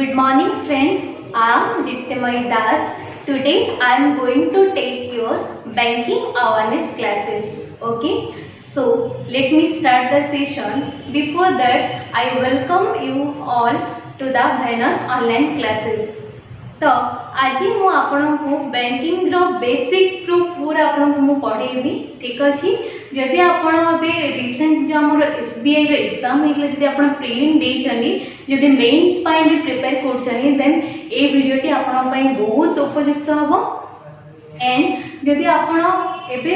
Good morning friends, I am Dityamay Das. Today I am going to take your banking awareness classes. Okay, so let me start the session. Before that, I welcome you all to the Venus online classes. तो आज मु आपनको banking रो basic रू पूरा आपनको मु पढ़ेबी ठीक अछि। जदि आपण अबे रिसेंट जो हमर एसबीआई रो एग्जाम हेतले जदि आपण प्रीलिम दे चली जदि मेन पाई भी प्रिपेयर कर चली देन ए वीडियोटी आपण पाई बहुत उपयुक्त हबो। एंड जदि आपण एबे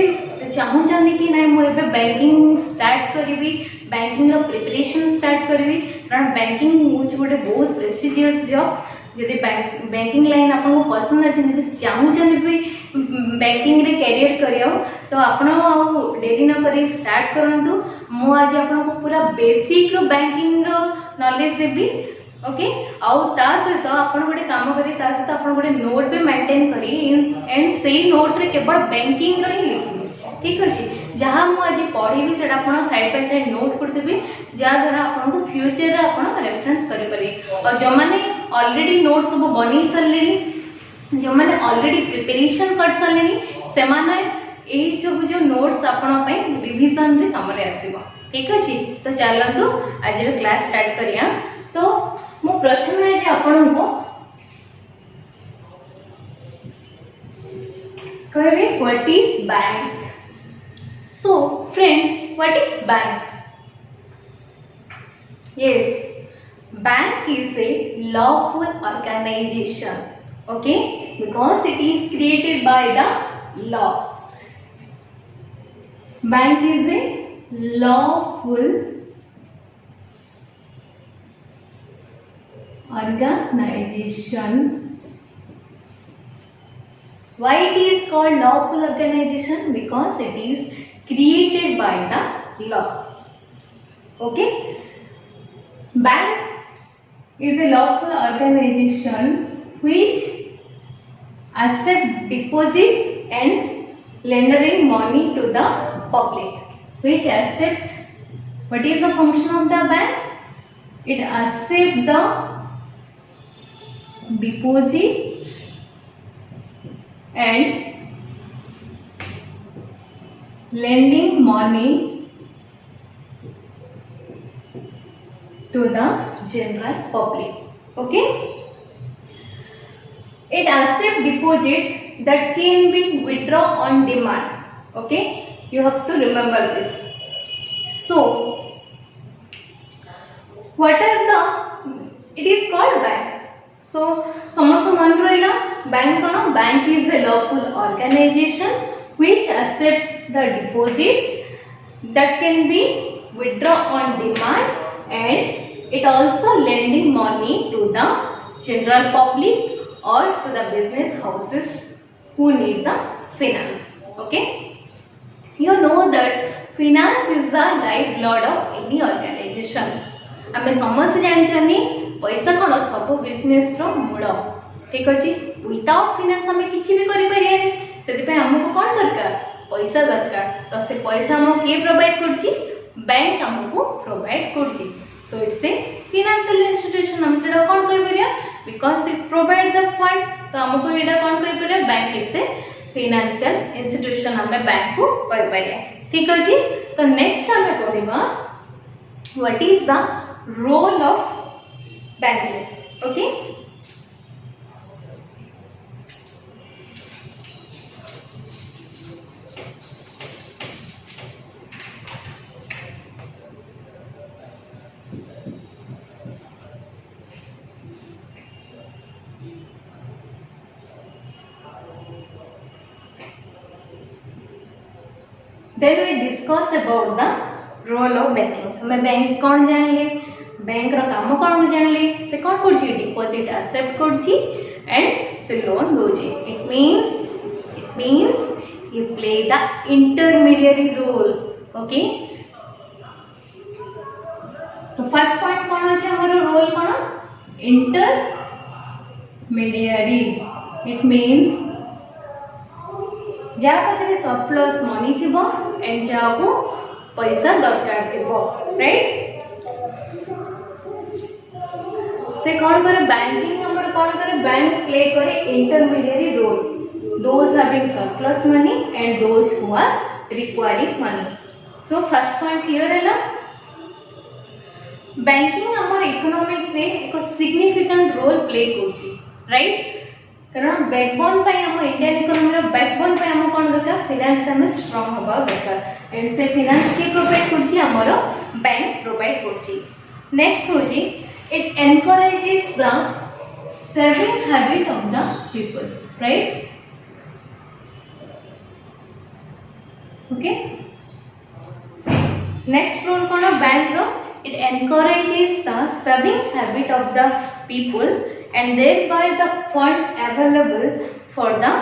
चाहू चाहनी कि नाही मु एबे बैंकिंग स्टार्ट करबी बैंकिंग रो प्रिपरेशन स्टार्ट करबी कारण बैंकिंग मुझे गोटे बहुत प्रेस्टिजियस जॉब जदि बैंकिंग लाइन आपको पसंद अच्छे जब चाहूँ भी बैंकिंग रे कैरियर करियो तो आपण डेरी न करी स्टार्ट करंतु। मु आज आपको पूरा बेसिक रो बैंकिंग रो नॉलेज देबी। ओके आउ ता सहित आपण गोटे काम करी ता सहित आपण गोटे नोट भी मेंटेन करी एंड सेही नोट रे केवल बैंकिंग रो ही लिखी ठीक अच्छे। जहाँ मुझे आज पढ़ी से साइड बाय साइड नोट करदेवि जहाँद्वारा आपको फ्यूचर रे आपण रेफरेंस करें। और जो मैंने ऑलरेडी नोट सब बन सारे जो मैंने ऑलरेडी प्रिपरेशन कर सारे से यही सब जो नोट्स आपण रिविजन रे काम रे आसीबो ठीक अच्छे। तो चलतु आज क्लास स्टार्ट करिया। तो मु प्रथम आज आपण को कहबे what is bank. So friends, what is bank? Yes, bank is a lawful organization. Okay, because it is created by the law. Bank is a lawful organization. Why it is called lawful organization? Because it is created by the law. Okay, bank is a lawful organization which accept deposit and lending money to the public. Which accept, what is the function of the bank? It accept the deposit and lending money to the general public. Okay, it accept deposit that can be withdrawn on demand. Okay, you have to remember this. So what are the, it is called bank. So समस्त मन रहिला bank cone? Bank is a lawful organization which accept the deposit that can be withdrawn on demand and it also lending money to the general public or to the business houses who need the finance. Okay, you know that finance is the lifeblood of any organization. आमे समस्त जानछनी पैसा कोन सब business रो मूल ठीक अछि। Without finance हमें किछि भी करि परियानी सेति पे हमको कोन दरकार? पैसा दरकार। तो से पैसा हम के प्रोवाइड करछि? बैंक हमको प्रोवाइड करछि। So it's a financial institution. हम सेडा कोन कहि परिया? Because it provide the fund तो हमको एडा कोन कहि परिया? Bank it's a financial institution. हमें बैंक को कहि परिया ठीक अछि। तो नेक्स्ट हमें पढिबा what is the role of banking. Okay, then we discuss about the role of banking. हमें बैंक कौन जानले, बैंक रो काम कौन जानले, से कौन करछि? डिपॉजिट एक्सेप्ट करछि एंड से लोन दोछि। It means you play the intermediary role. Okay, तो फर्स्ट पॉइंट कौन अछि हमरो रोल कौन? इंटरमीडियरी। It means जहाँ पाखे सरप्लस मनी थिबो एंड जहाँ को पैसा दरकार थिबो राइट से कौन करे बैंकिंग हमर कौन करे बैंक प्ले करे intermediary role those having surplus money and those who are requiring money. So first point clear है ना. बैंकिंग हमर इकोनॉमिक रे एक सिग्निफिकेंट रोल प्ले करछि राइट. कारण बैकबोन पे हम इंडियन इकोनॉमी रो बैकबोन पे हम कोन दरकार फाइनेंस में स्ट्रांग होबा दरकार एंड से फाइनेंस के प्रोवाइड करछि हमरो बैंक प्रोवाइड करछि. नेक्स्ट होछि it encourages the saving habit of the people right. Okay next role कोन बैंक रो it encourages the saving habit of the people and thereby the fund available for the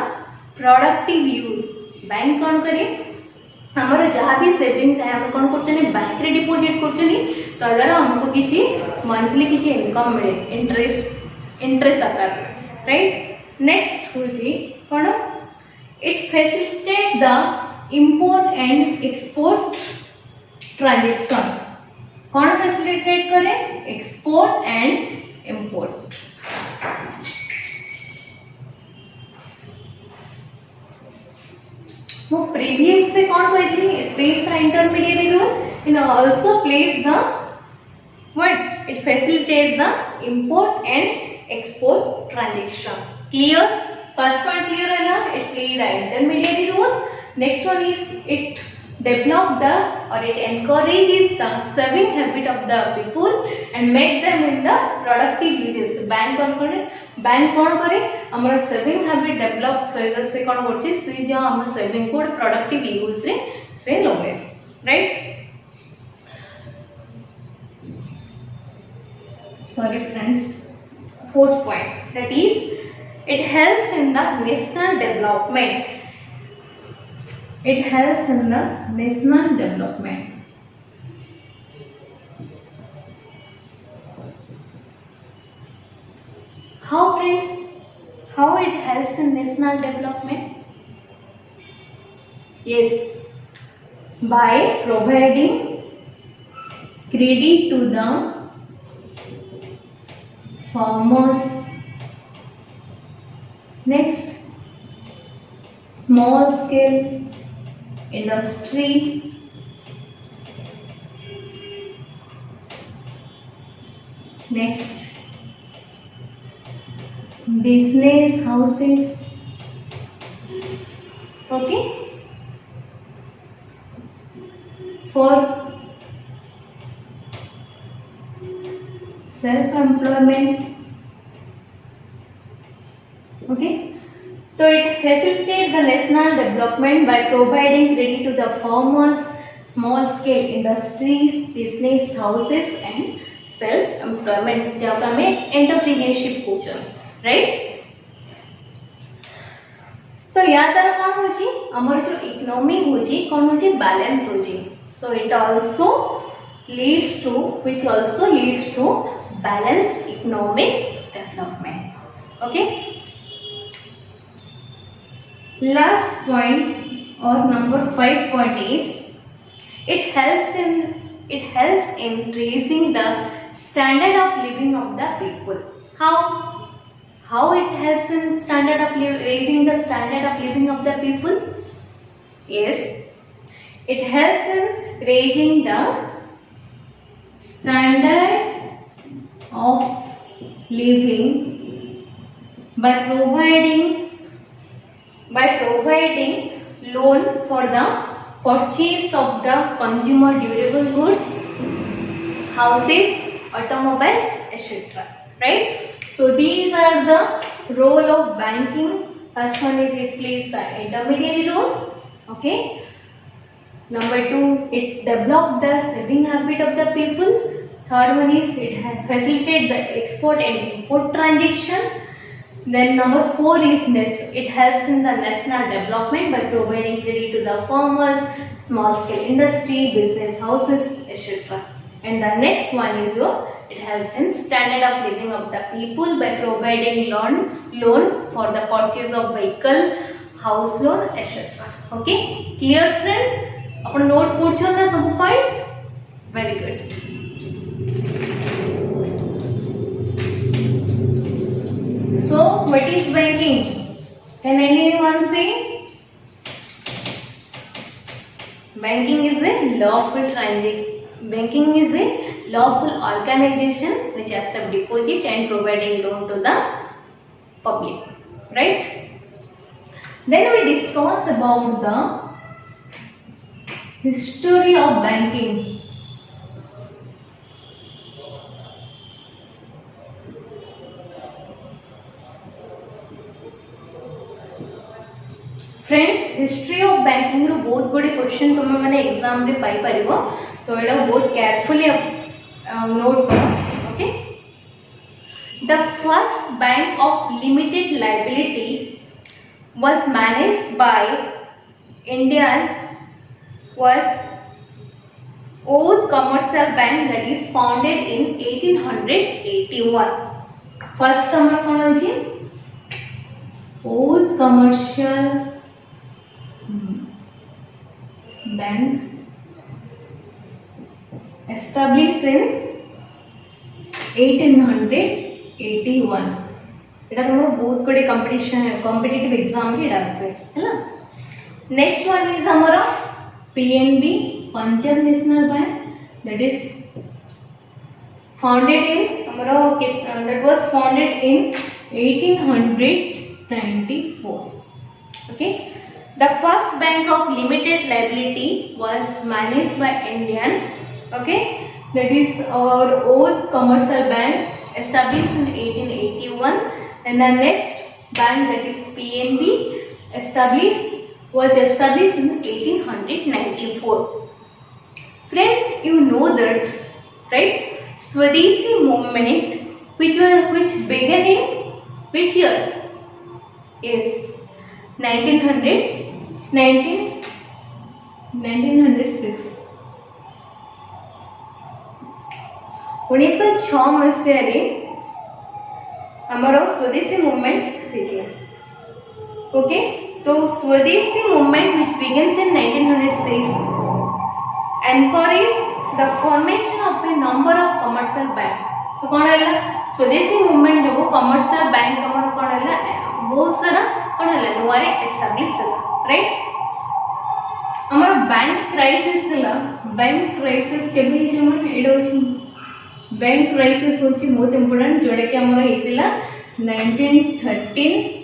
productive use. Bank कौन करे हमर जहाँ भी saving है हम कौन करछनी बैंक रे डिपॉजिट करछनी तो अगर हमको किछि मंथली किछि इनकम मिले इंटरेस्ट आकार राइट. नेक्स्ट होजी कोन it facilitate the import and export transaction. कौन फैसिलिटेट करे एक्सपोर्ट एंड इंपोर्ट. वो प्रीवियस से कौन कहली it plays the intermediary role in also plays the what it facilitate the import and export transaction. Clear. First point clear है ना. It play the intermediary role. Next one is it develop the or it encourages the saving habit of the people and make them in the productive uses. Bank कौन करे हमर saving habit develop से कौन करछि से जो हम saving को प्रोडक्टिव यूज से लगे right. Sorry friends. Fourth point that is it helps in the national development. It helps in the national development. How friends? How it helps in national development? Yes, by providing credit to the farmers. Next, small scale industry. Next, business houses. Okay, for self-employment. Okay, so it facilitates the national development by providing credit to the farmers, small scale industries, business houses and self-employment. जहाँ हमें entrepreneurship कोचन, right? तो यहाँ तरह कौन होची? हमारे जो economy होची कौन होची? बैलेंस होची. So it also leads to balanced economic development. Okay. Last point or number 5 point is it helps in raising the standard of living of the people. How it helps in raising the standard of living of the people? Yes, it helps in raising the standard of living by providing loan for the purchase of the consumer durable goods, houses, automobiles, etc. Right? So these are the role of banking. First one is it plays the intermediary role. Okay. Number 2, it develops the saving habit of the people. Third one is it facilitates the export and import transaction. Then number 4 is it helps in the national development by providing credit to the farmers, small scale industry, business houses, etc. And the next one is it helps in standard of living of the people by providing loan for the purchase of vehicle, house loan, etc. Okay, clear friends? Upon note पूछो ना सब points. Very good. everyone say? Banking is a lawful transaction. Banking is a lawful organization which accepts deposit and providing loan to the public, right? Then we discuss about the history of banking. Friends history of banking रो बहुत गुडी question तुम मैंने exam रे पाई परिबो तो एटा बहुत carefully note करो okay the first bank of limited liability was managed by Indian was Oud Commercial Bank that is founded in 1881 first number कौन अछि Oud Commercial Bank established in 1881 এটা তোমরা বহুত কোডে কম্পিটিটিভ एग्जाम रे डालसे हैला नेक्स्ट वन इज हमरा PNB Punjab national bank that is founded in हमरा that was founded in 1894 okay the first bank of limited liability was managed by Indian okay that is our old commercial bank established in 1881 and the next bank that is PNB was established in 1894. Friends, you know that, right? Swadeshi movement which began in which year? Yes, 1906. 1906 मसीह हमारा स्वदेशी movement थी okay तो स्वदेशी movement which begins in 1906 encouraged the formation of a number of commercial bank so कौन है स्वदेशी movement जो commercial bank हमारा कौन है बहुत सारा कौन है नुआरे एस्टैब्लिश होला राइट हमारा बैंक क्राइसिस के भी हमर एडो छी बैंक क्राइसिस होची बहुत इंपोर्टेंट जोड़े के हमरा हेतिला 1913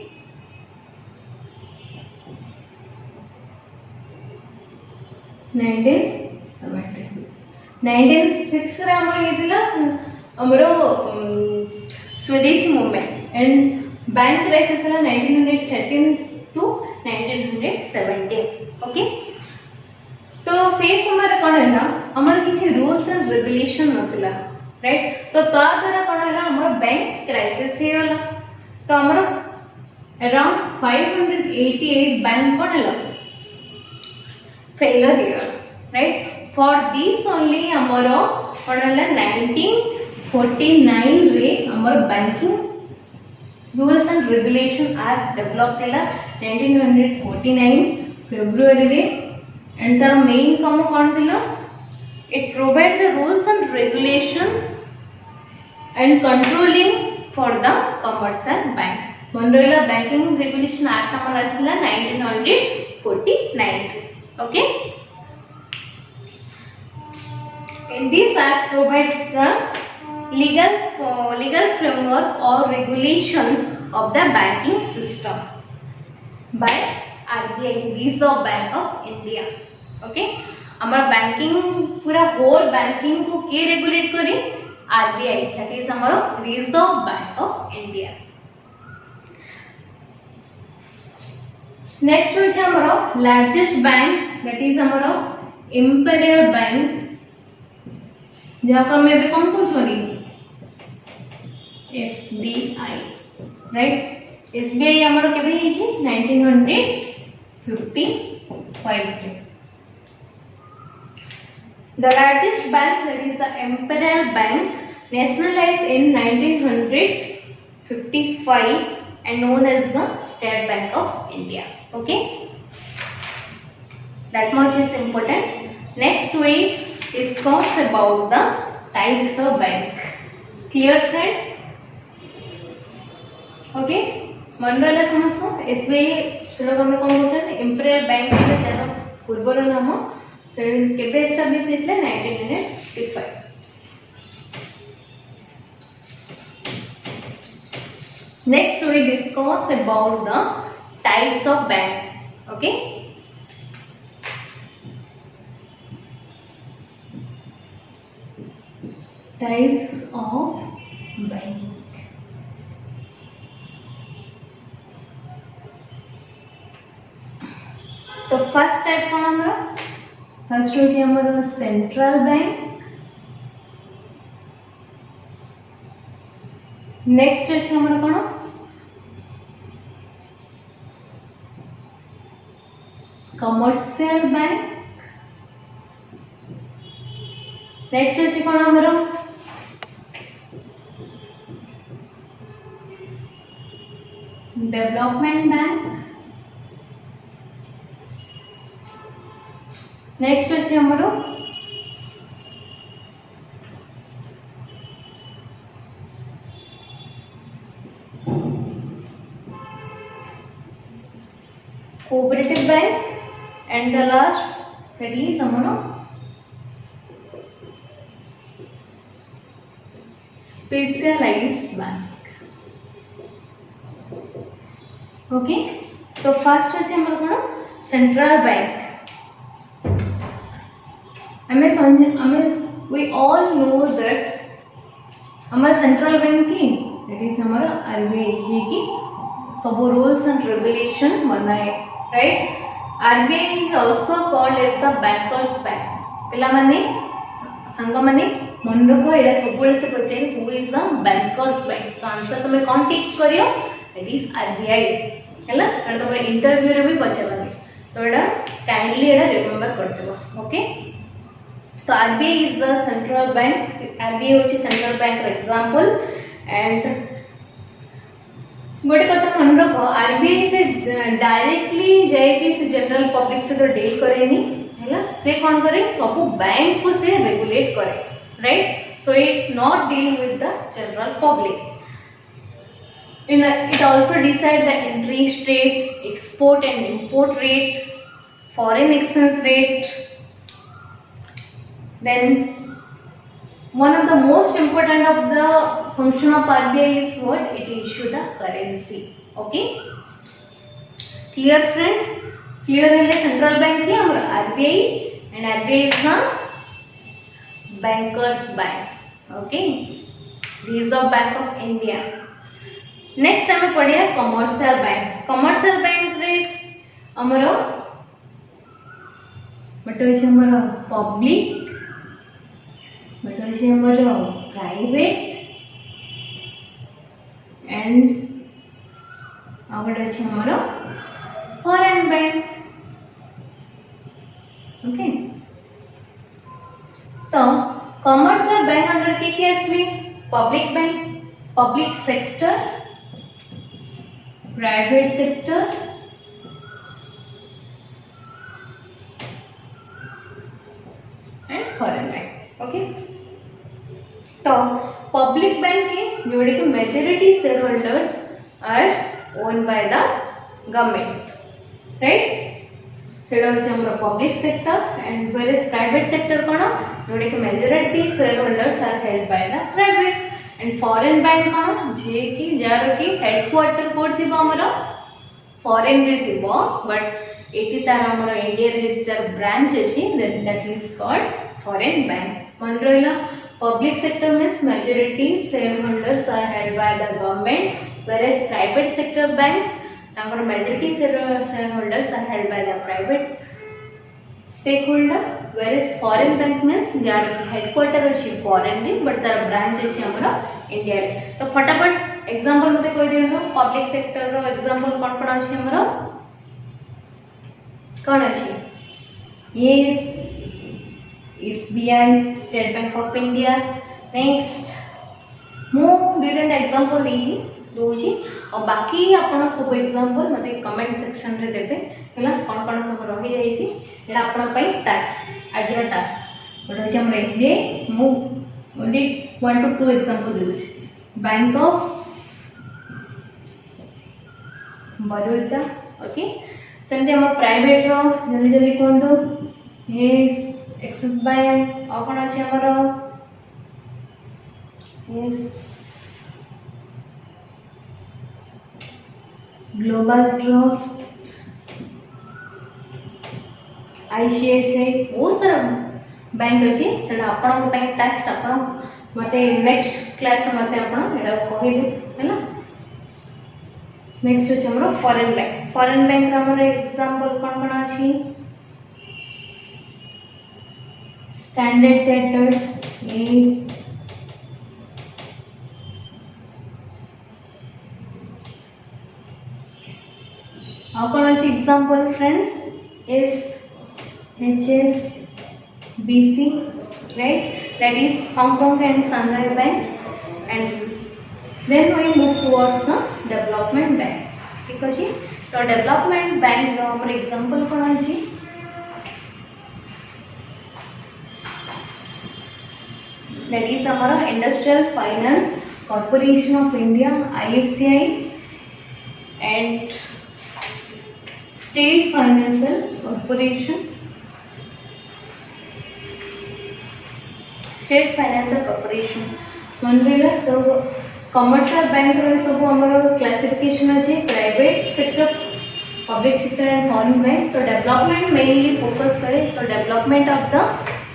1906 रे हमरा हेतिला हमरो स्वदेशी मूवमेंट एंड बैंक क्राइसिस हला 1913 टू 1917 ओके तो से समय कोन है ना हमर किछि रूल्स एंड रेगुलेशन नथिला राइट तो ता द्वारा कोन हला हमर बैंक क्राइसिस हे होला तो हमर अराउंड 588 बैंक कोन हला फेलियर हे राइट फॉर दिस ओनली हमर कोन हला 1949 रे हमर banking rules and regulation act develop केला 1949 फेब्रुअरी रे एंड द मेन काम कोन दिला it provide the rules and regulation and controlling for the commercial bank Monroe banking regulation act number asila 1949 okay and this act provides the legal framework or regulations of the banking system by RBI Reserve Bank of India okay हमार banking पूरा whole banking को के regulate करी RBI that is हमारो reserve bank of India next होछ हमारो largest bank that is हमारो imperial bank जहाँ को मैं भी कौन को सॉरी एसबीआई राइट एसबीआई हमारो केबे हिची 1955 The largest bank that is the Imperial Bank nationalized in 1955 and known as the State Bank of India. Okay, that much is important. Next we discuss about the types of bank. Clear friend? Okay, मन रहा समस्त SBI सेटा हम कौन कर imperial bank तार पूर्वर नाम केबे establish होइछले 1955। Next we discuss about the types of bank. Okay. Types of bank. तो फर्स्ट टाइप कौन हमारा फर्स्ट होची हमारा सेंट्रल बैंक। नेक्स्ट होची हमारा कौन कमर्शियल बैंक। नेक्स्ट होची कौन हमारा डेवलपमेंट बैंक। नेक्स्ट होची हमारा cooperative bank and the last that is हमारा specialized बैंक। ओके तो फर्स्ट होची हमारा कौन central bank. we all know that हमारा सेंट्रल बैंक की that is हमारा आरबीआई जी की सब रूल्स एंड रेगुलेशन बनाए right. RBI is also called as the bankers bank। पिला माने संग माने मन रखो एडा सबले से पछे who is the bankers bank तो आंसर तुम्हें कौन टिक करियो that is RBI हैला एडा तमरे इंटरव्यू रे भी पछाबे तो एडा काइंडली एडा रिमेंबर करथबो। ओके तो RBI is the central bank। RBI होची सेंट्रल बैंक एग्जांपल एंड गोटे कथा मन रख आरबीआई से डायरेक्टली जाए से जनरल पब्लिक से तो डील करेनी हैला से कौन करे सब बैंक को से रेगुलेट करे right. So it not deal with the general public. It also decide the interest rate, export and import rate, foreign exchange rate. Then one of the most important of the function of RBI is what? It issue the currency. Okay, clear friends? Clear है central bank की हमारा RBI and RBI is the bankers bank. Okay, this is the Bank of India. Next हमें पढ़िया commercial bank। commercial bank रे हमारा but हमारा public but हमारा private and आगे हमारा फॉरेन बैंक। ओके तो कमर्शियल बैंक अंडर के आसली public bank, public sector, private sector and foreign bank. Okay तो पब्लिक बैंक के जोड़े के majority share holders are own by the government right. सेटा होचे हमर public sector and various private sector कोन जोड़े के majority share holders are held by the private and foreign bank कोन जे की जार की हेडक्वार्टर कोड थिबो हमर फॉरेन रे थिबो बट एटी तार हमर इंडिया रे तार ब्रांच अछि then that is called foreign bank. मन रहला public sector means majority shareholders are held by the government, whereas private sector banks तांकर majority shareholders are held by the private stakeholder, whereas foreign bank means jar की headquarter अछि foreign रे but तार branch अछि हमरा India रे। तो फटाफट एग्जांपल मते कोइ दियौ तो पब्लिक सेक्टर रो एग्जांपल कोन कोन अछि हमरा कोन अछि ये SBI State Bank of India। Next मु डिफरेंट एग्जांपल देजी दोजी और बाकी आपण सब एग्जांपल मते कमेंट सेक्शन रे देबे हला कोन कोन सब रहि जाईसी एटा आपण पई टास्क आजर टास्क बट होची हमर SBI मु ओनली 1 to 2 एग्जांपल देबे बैंक ऑफ बड़ौदा ओके सेमती हम प्राइवेट रो जल्दी जल्दी कहतु ये एक्सिस बैंक और कौन अच्छे हमर ग्लोबल ट्रस्ट आईसीआईसीआई बहुत सारा बैंक अच्छी से आपण टैक्स आप मत नेक्स्ट क्लास मत कहबे है नेक्स्ट होचे हमरो फॉरेन बैंक हमर एग्जांपल कोन कोन अछि स्टैंडर्ड चार्टर्ड इज और कोन अछि example friends is HSBC right that is Hong Kong and Shanghai Bank and then we move towards the development bank ठीक अछि तो डेवलपमेंट बैंक रो हमर एग्जांपल कोन अछि that is हमर industrial finance corporation of India IFCI and state financial corporation state financial corporation मनरेला तो commercial bank रो सब हमर क्लासिफिकेशन अछि private sector public sector and foreign bank तो डेवलपमेंट मेनली फोकस करे तो development of the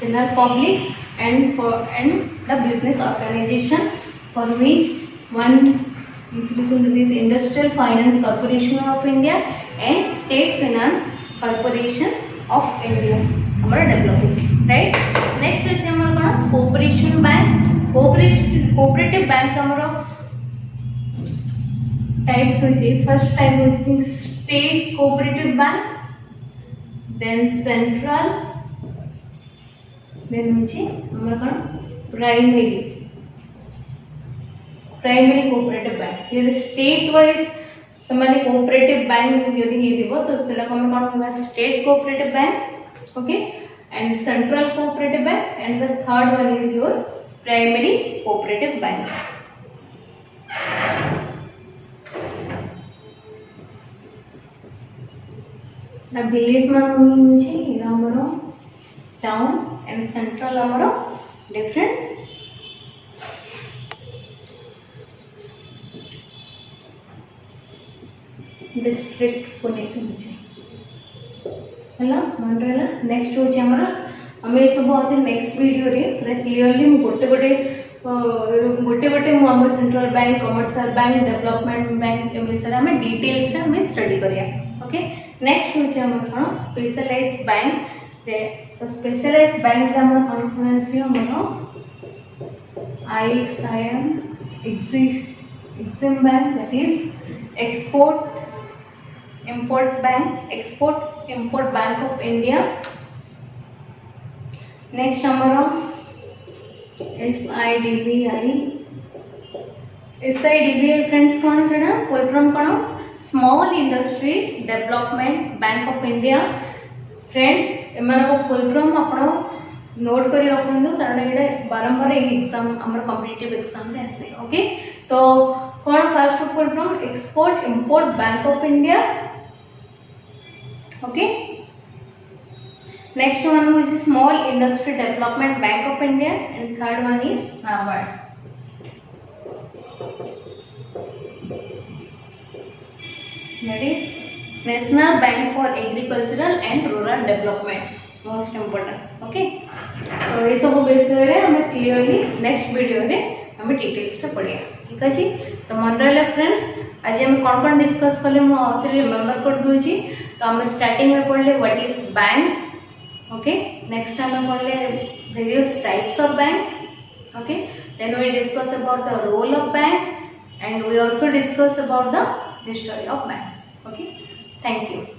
general public and the business organization for which one is Industrial Finance Corporation of India and State Finance Corporation of India हमारा developing right next है हमारा कौन cooperation bank cooperative bank हमारा types होची first type होची state cooperative bank then central then होची हमारा कौन प्राइमरी कोऑपरेटिव बैंक ये स्टेट वाइज समाने कोऑपरेटिव बैंक यदि हे दिबो तो सेला हम कोन कहबा state cooperative bank okay and central cooperative bank and the third one is your primary cooperative bank the village man hoche ida amaro town and central amaro different district को लेके होचे हला मन रहला नेक्स्ट होचे हमरा हमें सब होते नेक्स्ट वीडियो रे पूरा क्लियरली मु गोटे मु हमर central bank commercial bank development bank ए विषय हमें डिटेल्स से हमें स्टडी करिया ओके नेक्स्ट होचे हमर कोन स्पेशलाइज्ड बैंक तो स्पेशलाइज्ड बैंक का हमर कॉन्फरेंस हमर IXIM Exim Bank that is Export Import Bank of India next हमारा SIDBI फ्रेंड्स कौन है सेटा फुल फॉर्म कौन small industry development bank of India friends एमान को फुल फॉर्म आपण नोट करी रखंदो कारण एडे बारंबार एग्जाम हमर कॉम्पिटिटिव एग्जाम रे आसे ओके तो कौन first full form export import bank of India okay next one is small industry development bank of India and third one is NABARD that is National Bank for Agricultural and Rural Development most important okay तो ये सब विषय रे हमें clearly next video रे हमें details से पढ़िया ठीक अछि तो मन रहले फ्रेंड्स आज हम कोन डिस्कस करले मो आउथरे रिमेंबर कर दूची तो हम स्टार्टिंग में पढ़ले what is bank okay next time हम पढ़ले various types of bank okay then we discuss about the role of bank and we also discuss about the history of bank okay thank you